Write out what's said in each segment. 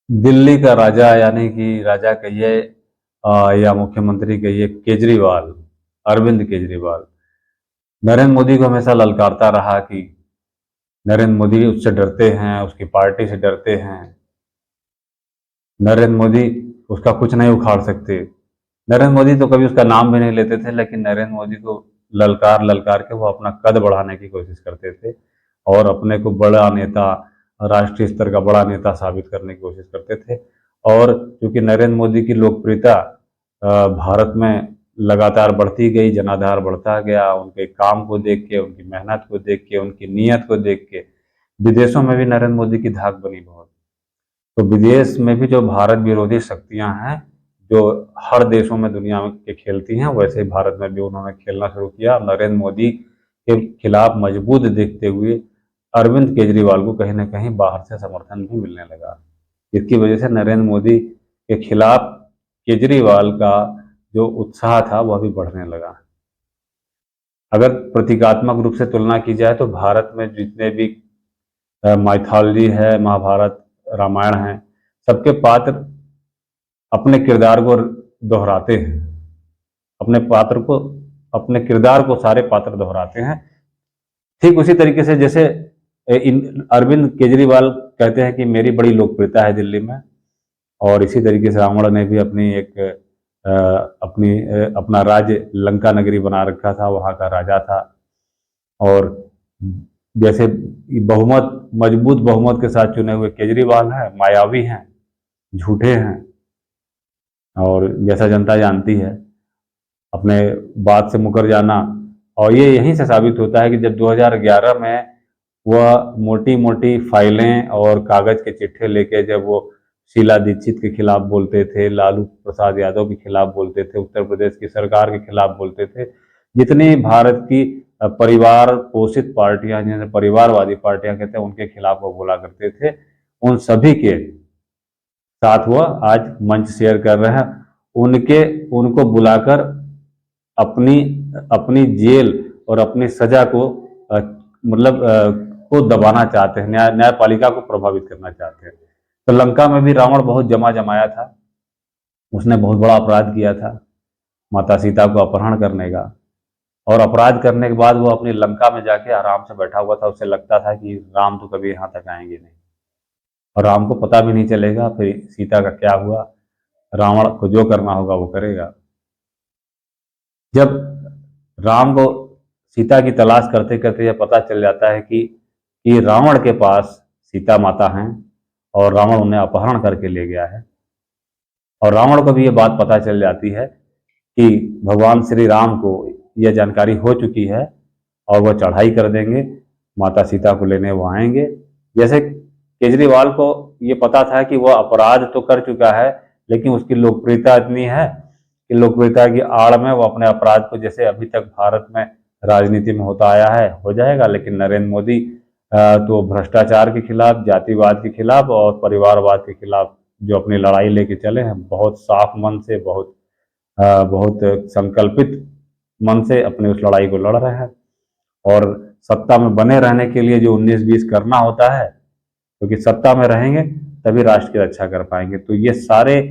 दिल्ली का राजा यानी कि राजा कहिए या मुख्यमंत्री कहिए केजरीवाल, अरविंद केजरीवाल नरेंद्र मोदी को हमेशा ललकारता रहा कि नरेंद्र मोदी उससे डरते हैं, उसकी पार्टी से डरते हैं। नरेंद्र मोदी उसका कुछ नहीं उखाड़ सकते। नरेंद्र मोदी तो कभी उसका नाम भी नहीं लेते थे, लेकिन नरेंद्र मोदी को ललकार ललकार के वो अपना कद बढ़ाने की कोशिश करते थे और अपने को बड़ा नेता, राष्ट्रीय स्तर का बड़ा नेता साबित करने की कोशिश करते थे। और क्योंकि नरेंद्र मोदी की लोकप्रियता भारत में लगातार बढ़ती गई, जनाधार बढ़ता गया, उनके काम को देख के, उनकी मेहनत को देख के, उनकी नीयत को देख के विदेशों में भी नरेंद्र मोदी की धाक बनी बहुत। तो विदेश में भी जो भारत विरोधी शक्तियां हैं, जो हर देशों में दुनिया में के खेलती हैं, वैसे ही भारत में भी उन्होंने खेलना शुरू किया। नरेंद्र मोदी के खिलाफ मजबूत देखते हुए अरविंद केजरीवाल को कहीं ना कहीं बाहर से समर्थन भी मिलने लगा। इसकी वजह से नरेंद्र मोदी के खिलाफ केजरीवाल का जो उत्साह था वह भी बढ़ने लगा। अगर प्रतीकात्मक रूप से तुलना की जाए तो भारत में जितने भी माइथोलॉजी है, महाभारत, रामायण है, सबके पात्र अपने किरदार को दोहराते हैं। अपने पात्र को, अपने किरदार को सारे पात्र दोहराते हैं। ठीक उसी तरीके से जैसे अरविंद केजरीवाल कहते हैं कि मेरी बड़ी लोकप्रियता है दिल्ली में, और इसी तरीके से रावण ने भी अपनी एक अपना राज्य लंका नगरी बना रखा था, वहाँ का राजा था। और जैसे बहुमत, मजबूत बहुमत के साथ चुने हुए केजरीवाल हैं, मायावी हैं, झूठे हैं, और जैसा जनता जानती है अपने बात से मुकर जाना। और ये यहीं से साबित होता है कि जब 2011 में वह मोटी मोटी फाइलें और कागज के चिट्ठे लेके जब वो शीला दीक्षित के खिलाफ बोलते थे, लालू प्रसाद यादव के खिलाफ बोलते थे, उत्तर प्रदेश की सरकार के खिलाफ बोलते थे, जितनी भारत की परिवार पोषित पार्टियां, जिन्हें परिवारवादी पार्टियां कहते हैं, उनके खिलाफ वो बोला करते थे, उन सभी के साथ वह आज मंच शेयर कर रहे हैं। उनको बुलाकर अपनी अपनी जेल और अपनी सजा को मतलब को दबाना चाहते हैं, न्यायपालिका को प्रभावित करना चाहते हैं। तो लंका में भी रावण बहुत जमा जमाया था, उसने बहुत बड़ा अपराध किया था माता सीता को अपहरण करने का। और अपराध करने के बाद वो अपनी लंका में जाके आराम से बैठा हुआ था। उसे लगता था कि राम तो कभी यहाँ तक आएंगे नहीं, और राम को पता भी नहीं चलेगा फिर सीता का क्या हुआ। रावण को जो करना होगा वो करेगा। जब राम को सीता की तलाश करते करते यह पता चल जाता है कि रावण के पास सीता माता हैं और रावण उन्हें अपहरण करके ले गया है, और रावण को भी यह बात पता चल जाती है कि भगवान श्री राम को यह जानकारी हो चुकी है और वह चढ़ाई कर देंगे, माता सीता को लेने वो आएंगे। जैसे केजरीवाल को ये पता था कि वह अपराध तो कर चुका है, लेकिन उसकी लोकप्रियता इतनी है कि लोकप्रियता की आड़ में वो अपने अपराध को, जैसे अभी तक भारत में राजनीति में होता आया है, हो जाएगा। लेकिन नरेंद्र मोदी तो भ्रष्टाचार के खिलाफ, जातिवाद के खिलाफ और परिवारवाद के खिलाफ जो अपनी लड़ाई लेके चले हैं, बहुत साफ मन से, बहुत संकल्पित मन से अपनी उस लड़ाई को लड़ रहे हैं। और सत्ता में बने रहने के लिए जो 19-20 करना होता है, क्योंकि सत्ता में रहेंगे तभी राष्ट्र की रक्षा कर पाएंगे। तो ये सारे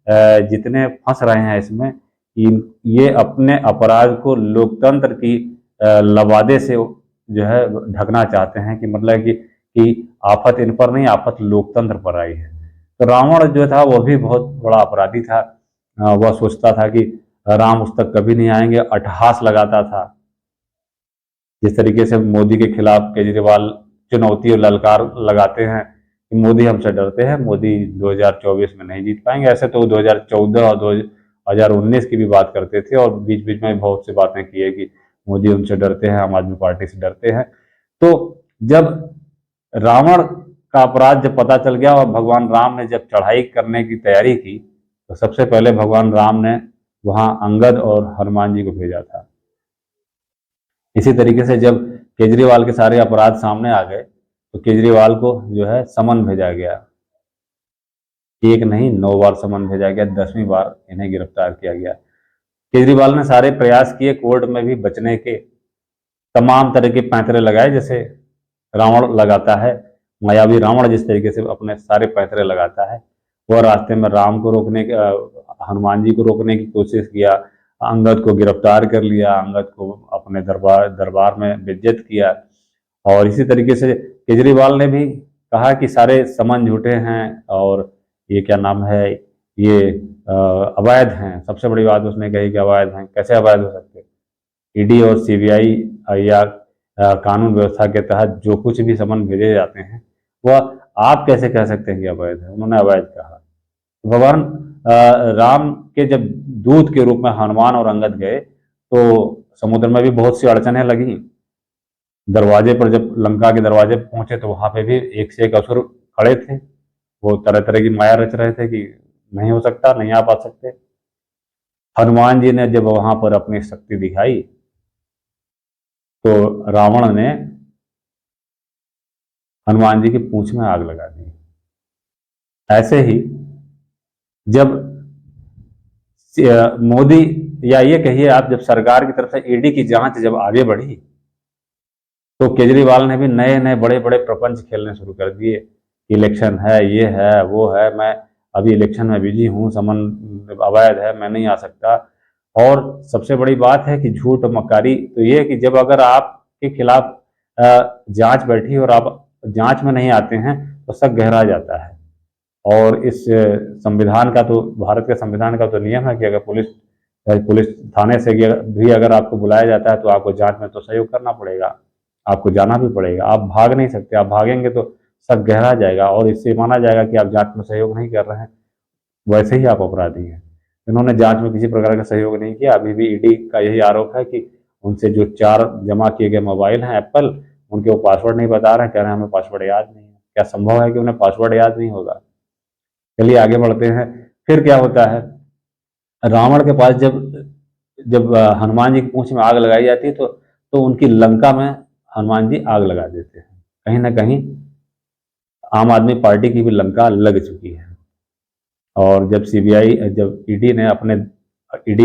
जितने फंस रहे हैं इसमें, ये अपने अपराध को लोकतंत्र की लबादे से जो है ढकना चाहते हैं, कि मतलब कि आफत इन पर नहीं, आफत लोकतंत्र पर आई है। तो रावण जो था वो भी बहुत बड़ा अपराधी था। वह सोचता था कि राम उस तक कभी नहीं आएंगे, अट्टहास लगाता था। जिस तरीके से मोदी के खिलाफ केजरीवाल चुनौती और ललकार लगाते हैं कि मोदी हमसे डरते हैं, मोदी 2024 में नहीं जीत पाएंगे। ऐसे तो 2014 और 2019 की भी बात करते थे, और बीच बीच में बहुत सी बातें की है कि मोदी उनसे डरते हैं, आम आदमी पार्टी से डरते हैं। तो जब रावण का अपराध जब पता चल गया और भगवान राम ने जब चढ़ाई करने की तैयारी की, तो सबसे पहले भगवान राम ने वहां अंगद और हनुमान जी को भेजा था। इसी तरीके से जब केजरीवाल के सारे अपराध सामने आ गए, तो केजरीवाल को जो है समन भेजा गया। एक नहीं, 9 बार समन भेजा गया, 10वीं बार इन्हें गिरफ्तार किया गया। केजरीवाल ने सारे प्रयास किए कोर्ट में भी बचने के, तमाम तरह के पैंतरे लगाए, जैसे रावण लगाता है, मायावी रावण जिस तरीके से अपने सारे पैंतरे लगाता है, वह रास्ते में राम को रोकने हनुमान जी को रोकने की कोशिश किया, अंगद को गिरफ्तार कर लिया, अंगद को अपने दरबार में बेइज्जत किया। और इसी तरीके से केजरीवाल ने भी कहा कि सारे समन झूठे हैं और ये क्या नाम है, ये अवैध हैं। सबसे बड़ी बात उसने कही कि अवैध हैं। कैसे अवैध हो सकते? ईडी और सीबीआई या कानून व्यवस्था के तहत जो कुछ भी समन भेजे जाते हैं वह आप कैसे कह सकते हैं कि अवैध है? उन्होंने अवैध कहा। भगवान राम के जब दूत के रूप में हनुमान और अंगद गए तो समुद्र में भी बहुत सी अड़चनें लगी। दरवाजे पर जब लंका के दरवाजे पर पहुंचे तो वहां पे भी एक से एक असुर खड़े थे। वो तरह तरह की माया रच रहे थे कि नहीं हो सकता, नहीं आप आ सकते। हनुमान जी ने जब वहां पर अपनी शक्ति दिखाई तो रावण ने हनुमान जी की पूंछ में आग लगा दी। ऐसे ही जब मोदी या ये कहिए आप, जब सरकार की तरफ से ईडी की जांच जब आगे बढ़ी तो केजरीवाल ने भी नए नए बड़े बड़े प्रपंच खेलने शुरू कर दिए। इलेक्शन है, ये है, वो है, मैं अभी इलेक्शन में बिजी हूँ, समन अवैध है, मैं नहीं आ सकता। और सबसे बड़ी बात है कि झूठ मक्कारी तो ये कि जब अगर आपके खिलाफ जांच बैठी और आप जांच में नहीं आते हैं तो शक गहरा जाता है। और इस संविधान का तो, भारत के संविधान का तो नियम है कि अगर पुलिस थाने से भी अगर आपको बुलाया जाता है तो आपको जांच में तो सहयोग करना पड़ेगा, आपको जाना भी पड़ेगा। आप भाग नहीं सकते, आप भागेंगे तो शक गहरा जाएगा और इससे माना जाएगा कि आप जांच में सहयोग नहीं कर रहे हैं, वैसे ही आप अपराधी हैं। इन्होंने जांच में किसी प्रकार का सहयोग नहीं किया। अभी भी ईडी का यही आरोप है कि उनसे जो 4 जमा किए गए मोबाइल हैं एप्पल, उनके वो पासवर्ड नहीं बता रहे हैं, कह रहे हैं हमें पासवर्ड याद नहीं है। क्या संभव है कि उन्हें पासवर्ड याद नहीं होगा? चलिए आगे बढ़ते हैं। फिर क्या होता है, रावण के पास जब जब हनुमान जी की पूंछ में आग लगाई जाती है तो उनकी लंका में हनुमान जी आग लगा देते हैं। कहीं ना कहीं आम आदमी पार्टी की भी लंका लग चुकी है। और जब सीबीआई जब ईडी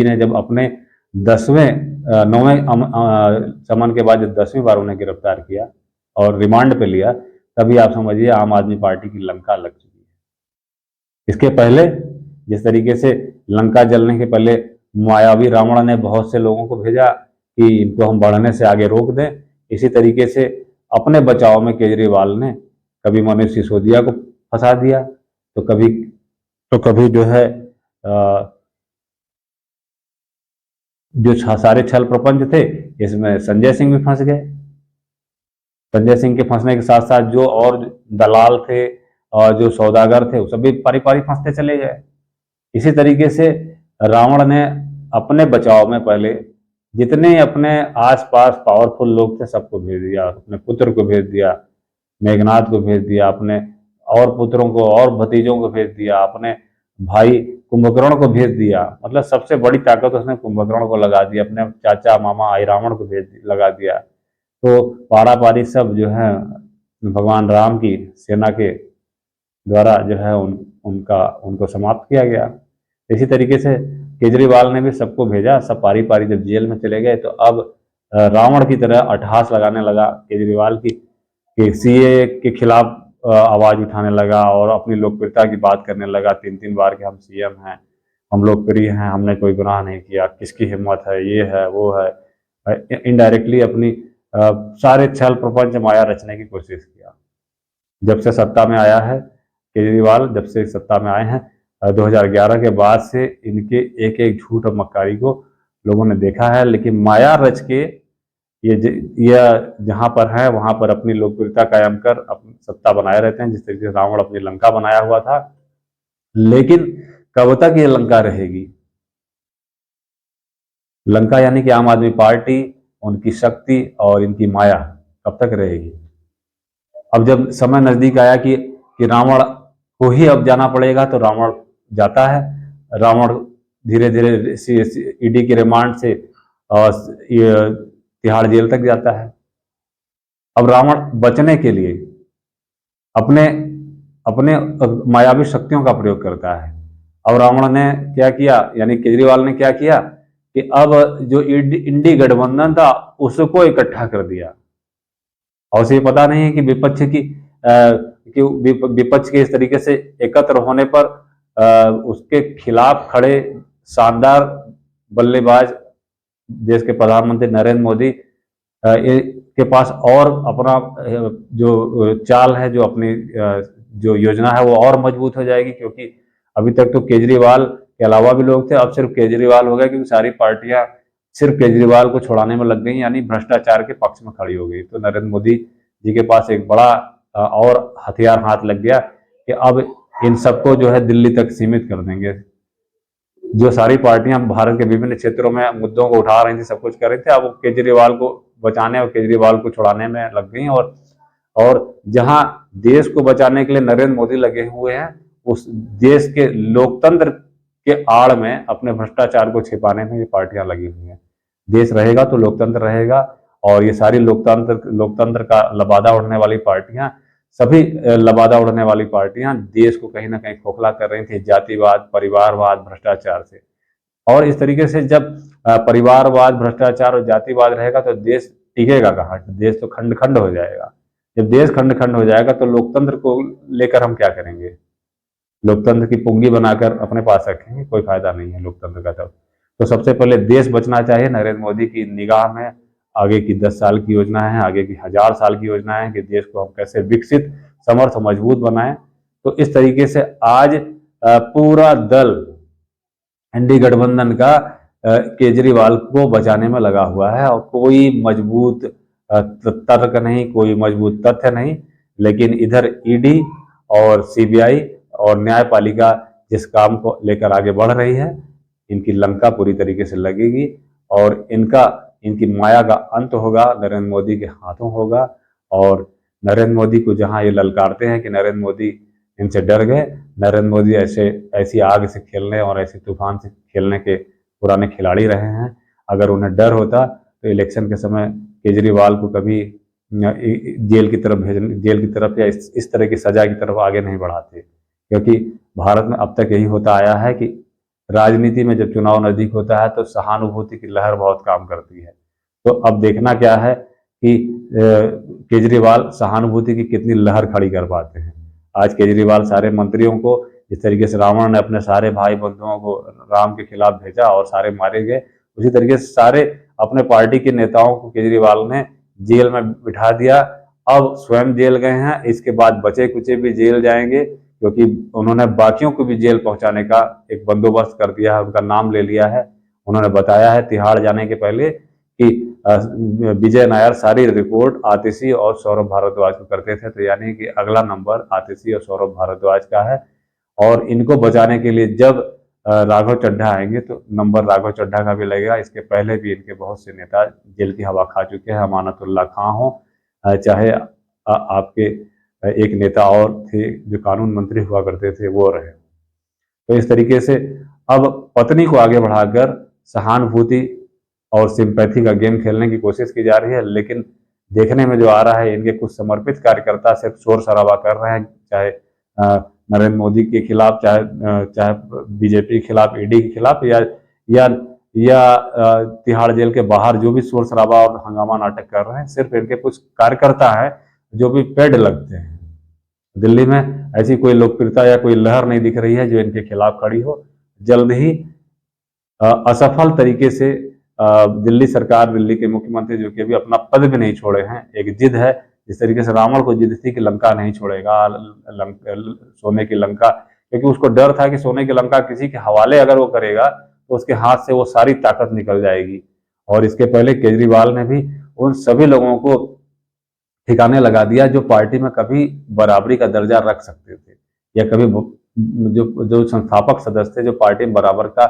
ने जब अपने 9वें समन के बाद जब 10वीं बार उन्हें गिरफ्तार किया और रिमांड पे लिया, तभी आप समझिए आम आदमी पार्टी की लंका लग चुकी है। इसके पहले जिस तरीके से लंका जलने के पहले मायावी रावण ने बहुत से लोगों को भेजा कि इनको हम बढ़ने से आगे रोक दें, इसी तरीके से अपने बचाव में केजरीवाल ने कभी मनीष सिसोदिया को फंसा दिया तो कभी जो है जो सारे छल प्रपंच थे इसमें संजय सिंह भी फंस गए। संजय सिंह के फंसने के साथ साथ जो और दलाल थे और जो सौदागर थे वो सभी पारी पारी फंसते चले गए। इसी तरीके से रावण ने अपने बचाव में पहले जितने अपने आसपास पावरफुल लोग थे सबको भेज दिया। अपने पुत्र को भेज दिया, मेघनाथ को भेज दिया, अपने और पुत्रों को और भतीजों को भेज दिया, अपने भाई कुंभकर्ण को भेज दिया। मतलब सबसे बड़ी ताकत उसने कुंभकर्ण को लगा दी, अपने चाचा मामा आई रावण को लगा दिया। तो पारा पारी सब जो है भगवान राम की सेना के द्वारा जो है उनको समाप्त किया गया। इसी तरीके से केजरीवाल ने भी सबको भेजा, सब पारी पारी जब जेल में चले गए तो अब रावण की तरह अट्टहास लगाने लगा केजरीवाल की सीए के खिलाफ आवाज उठाने लगा और अपनी लोकप्रियता की बात करने लगा। 3 बार के हम सीएम हैं, हम लोकप्रिय हैं, हमने कोई गुनाह नहीं किया, किसकी हिम्मत है, ये है वो है। इनडायरेक्टली अपनी सारे छल प्रपंच माया रचने की कोशिश किया। जब से सत्ता में आया है केजरीवाल, जब से सत्ता में आए हैं 2011 के बाद से इनके एक एक झूठ और मक्कारी को लोगों ने देखा है। लेकिन माया रच के ये जहां पर है वहां पर अपनी लोकप्रियता कायम कर अपनी सत्ता बनाए रहते हैं, जिस तरीके से रावण अपनी लंका बनाया हुआ था। लेकिन कब तक ये लंका रहेगी? लंका यानी कि आम आदमी पार्टी, उनकी शक्ति और इनकी माया कब तक रहेगी? अब जब समय नजदीक आया कि रावण को ही अब जाना पड़ेगा तो रावण जाता है। रावण धीरे धीरे ईडी के रिमांड से तिहाड़ जेल तक जाता है। अब रावण बचने के लिए अपने अपने मायावी शक्तियों का प्रयोग करता है। अब रावण ने क्या किया, यानी केजरीवाल ने क्या किया कि अब जो इंडी गठबंधन था उसको इकट्ठा कर दिया। और उसे पता नहीं है कि विपक्ष के इस तरीके से एकत्र होने पर उसके खिलाफ खड़े शानदार बल्लेबाज देश के प्रधानमंत्री नरेंद्र मोदी के पास और अपना जो चाल है, जो अपनी जो योजना है वो और मजबूत हो जाएगी, क्योंकि अभी तक तो केजरीवाल के अलावा भी लोग थे, अब सिर्फ केजरीवाल हो गया, क्योंकि सारी पार्टियां सिर्फ केजरीवाल को छुड़ाने में लग गई, यानी भ्रष्टाचार के पक्ष में खड़ी हो गई। तो नरेंद्र मोदी जी के पास एक बड़ा और हथियार हाथ लग गया कि अब इन सबको जो है दिल्ली तक सीमित कर देंगे। जो सारी पार्टियां भारत के विभिन्न क्षेत्रों में मुद्दों को उठा रही थी, सब कुछ कर रही थी, अब केजरीवाल को बचाने और केजरीवाल को छुड़ाने में लग गई। और जहां देश को बचाने के लिए नरेंद्र मोदी लगे हुए हैं, उस देश के लोकतंत्र के आड़ में अपने भ्रष्टाचार को छिपाने में ये पार्टियां लगी हुई हैं। देश रहेगा तो लोकतंत्र रहेगा, और ये सारी लोकतंत्र का लबादा उड़ने वाली पार्टियां, सभी लबादा उड़ने वाली पार्टियां देश को कहीं ना कहीं खोखला कर रही थी जातिवाद, परिवारवाद, भ्रष्टाचार से। और इस तरीके से जब परिवारवाद, भ्रष्टाचार और जातिवाद रहेगा तो देश टिकेगा कहाँ? देश तो खंड खंड हो जाएगा। जब देश खंड खंड हो जाएगा तो लोकतंत्र को लेकर हम क्या करेंगे? लोकतंत्र की पुंगी बनाकर अपने पास रखेंगे? कोई फायदा नहीं है लोकतंत्र का। तब तो सबसे पहले देश बचना चाहिए। नरेंद्र मोदी की निगाह में आगे की 10 साल की योजना है, आगे की 1000 साल की योजना है कि देश को हम कैसे विकसित, समर्थ, मजबूत बनाएं। तो इस तरीके से आज पूरा दल एनडीए गठबंधन का केजरीवाल को बचाने में लगा हुआ है, और कोई मजबूत तर्क नहीं, कोई मजबूत तथ्य नहीं। लेकिन इधर ईडी और सीबीआई और न्यायपालिका जिस काम को लेकर आगे बढ़ रही है, इनकी लंका पूरी तरीके से लगेगी और इनकी माया का अंत होगा, नरेंद्र मोदी के हाथों होगा। और नरेंद्र मोदी को जहां ये ललकारते हैं कि नरेंद्र मोदी इनसे डर गए, नरेंद्र मोदी ऐसी आग से खेलने और ऐसी तूफान से खेलने के पुराने खिलाड़ी रहे हैं। अगर उन्हें डर होता तो इलेक्शन के समय केजरीवाल को कभी जेल की तरफ या इस तरह की सजा की तरफ आगे नहीं बढ़ाते। क्योंकि भारत में अब तक यही होता आया है कि राजनीति में जब चुनाव नजदीक होता है तो सहानुभूति की लहर बहुत काम करती है। तो अब देखना क्या है कि केजरीवाल सहानुभूति की कितनी लहर खड़ी कर पाते हैं। आज केजरीवाल सारे मंत्रियों को, जिस तरीके से रावण ने अपने सारे भाई बंधुओं को राम के खिलाफ भेजा और सारे मारे गए, उसी तरीके से सारे अपने पार्टी के नेताओं को केजरीवाल ने जेल में बिठा दिया। अब स्वयं जेल गए हैं, इसके बाद बचे कुचे भी जेल जाएंगे, क्योंकि उन्होंने बाकियों को भी जेल पहुंचाने का एक बंदोबस्त कर दिया है, उनका नाम ले लिया है। उन्होंने बताया है तिहाड़ जाने के पहले कि विजय नायर सारी रिपोर्ट आतिशी और सौरभ भारद्वाज को करते थे। तो यानी कि अगला नंबर आतिशी और सौरभ भारद्वाज का है। और इनको बचाने के लिए जब राघव चड्ढा आएंगे तो नंबर राघव चड्ढा का भी लगेगा। इसके पहले भी इनके बहुत से नेता जेल की हवा खा चुके हैं। अमानतुल्लाह खां हो, चाहे आपके एक नेता और थे जो कानून मंत्री हुआ करते थे, वो रहे। तो इस तरीके से अब पत्नी को आगे बढ़ाकर सहानुभूति और सिंपैथी का गेम खेलने की कोशिश की जा रही है। लेकिन देखने में जो आ रहा है, इनके कुछ समर्पित कार्यकर्ता सिर्फ शोर शराबा कर रहे हैं, चाहे नरेंद्र मोदी के खिलाफ, चाहे बीजेपी के खिलाफ, ईडी के खिलाफ, या तिहाड़ जेल के बाहर जो भी शोर शराबा और हंगामा नाटक कर रहे हैं, सिर्फ इनके कुछ कार्यकर्ता हैं जो भी पेड लगते हैं। दिल्ली में ऐसी कोई लोकप्रियता या कोई लहर नहीं दिख रही है जो इनके खिलाफ खड़ी हो। जल्द ही असफल तरीके से दिल्ली सरकार, दिल्ली के मुख्यमंत्री जो कि अभी अपना पद भी नहीं छोड़े हैं, एक जिद है जिस तरीके से रावण को जिद थी कि लंका नहीं छोड़ेगा, सोने की लंका, क्योंकि उसको डर था कि सोने की लंका किसी के हवाले अगर वो करेगा तो उसके हाथ से वो सारी ताकत निकल जाएगी। और इसके पहले केजरीवाल ने भी उन सभी लोगों को ठिकाने लगा दिया जो पार्टी में कभी बराबरी का दर्जा रख सकते थे, या कभी जो संस्थापक सदस्य थे जो पार्टी में बराबर का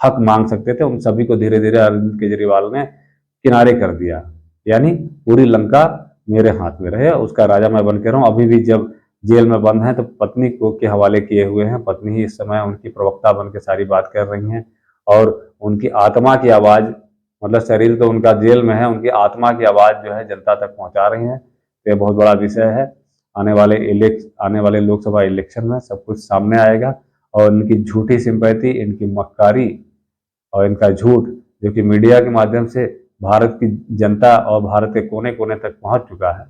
हक मांग सकते थे, उन सभी को धीरे धीरे अरविंद केजरीवाल ने किनारे कर दिया। यानी पूरी लंका मेरे हाथ में रहे, उसका राजा मैं बन के रहूं। अभी भी जब जेल में बंद हैं तो पत्नी को के हवाले किए हुए हैं। पत्नी ही इस समय उनकी प्रवक्ता बन के सारी बात कर रही हैं, और उनकी आत्मा की आवाज, मतलब शरीर तो उनका जेल में है, उनकी आत्मा की आवाज जो है जनता तक पहुंचा रही है। ये बहुत बड़ा विषय है। आने वाले लोकसभा इलेक्शन में सब कुछ सामने आएगा, और इनकी झूठी सिंपैथी, इनकी मक्कारी और इनका झूठ जो कि मीडिया के माध्यम से भारत की जनता और भारत के कोने कोने तक पहुंच चुका है,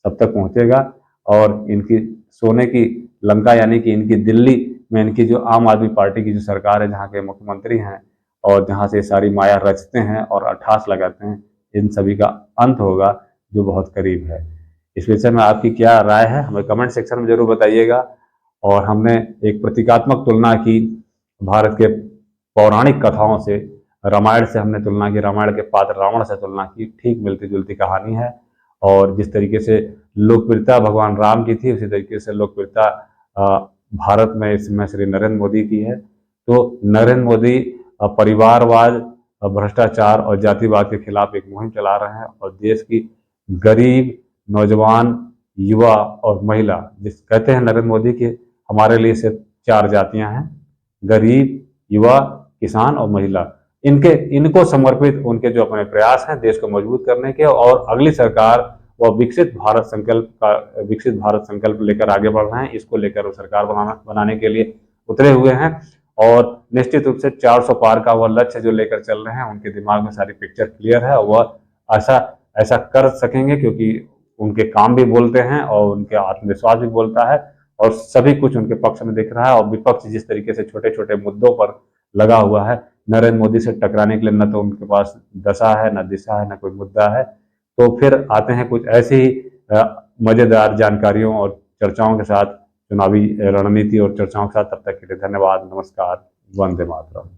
सब तक पहुंचेगा। और इनकी सोने की लंका यानी कि इनकी दिल्ली में इनकी जो आम आदमी पार्टी की जो सरकार है, जहाँ के मुख्यमंत्री हैं और जहाँ से सारी माया रचते हैं और अट्ठास लगाते हैं, इन सभी का अंत होगा जो बहुत करीब है। इस विषय में आपकी क्या राय है, हमें कमेंट सेक्शन में जरूर बताइएगा। और हमने एक प्रतीकात्मक तुलना की भारत के पौराणिक कथाओं से, रामायण से हमने तुलना की, रामायण के पात्र रावण से तुलना की, ठीक मिलती जुलती कहानी है। और जिस तरीके से लोकप्रियता भगवान राम की थी, उसी तरीके से लोकप्रियता भारत में इस समय श्री नरेंद्र मोदी की है। तो नरेंद्र मोदी परिवारवाद, भ्रष्टाचार और जातिवाद के खिलाफ एक मुहिम चला रहे हैं और देश की गरीब, नौजवान, युवा और महिला, जिस कहते हैं नरेंद्र मोदी के हमारे लिए सिर्फ 4 जातियां हैं, गरीब, युवा, किसान और महिला। इनको समर्पित उनके जो अपने प्रयास हैं देश को मजबूत करने के, और अगली सरकार वह विकसित भारत संकल्प लेकर आगे बढ़ रहे हैं। इसको लेकर वो सरकार बनाने के लिए उतरे हुए हैं और निश्चित रूप से 400 पार का वह लक्ष्य जो लेकर चल रहे हैं, उनके दिमाग में सारी पिक्चर क्लियर है और वह ऐसा कर सकेंगे, क्योंकि उनके काम भी बोलते हैं और उनके आत्मविश्वास भी बोलता है और सभी कुछ उनके पक्ष में दिख रहा है। और विपक्ष जिस तरीके से छोटे छोटे मुद्दों पर लगा हुआ है, नरेंद्र मोदी से टकराने के लिए न तो उनके पास दशा है, न दिशा है, न कोई मुद्दा है। तो फिर आते हैं कुछ ऐसी ही मजेदार जानकारियों और चर्चाओं के साथ, चुनावी रणनीति और चर्चाओं के साथ। तब तक के लिए धन्यवाद, नमस्कार, वंदे मातरम।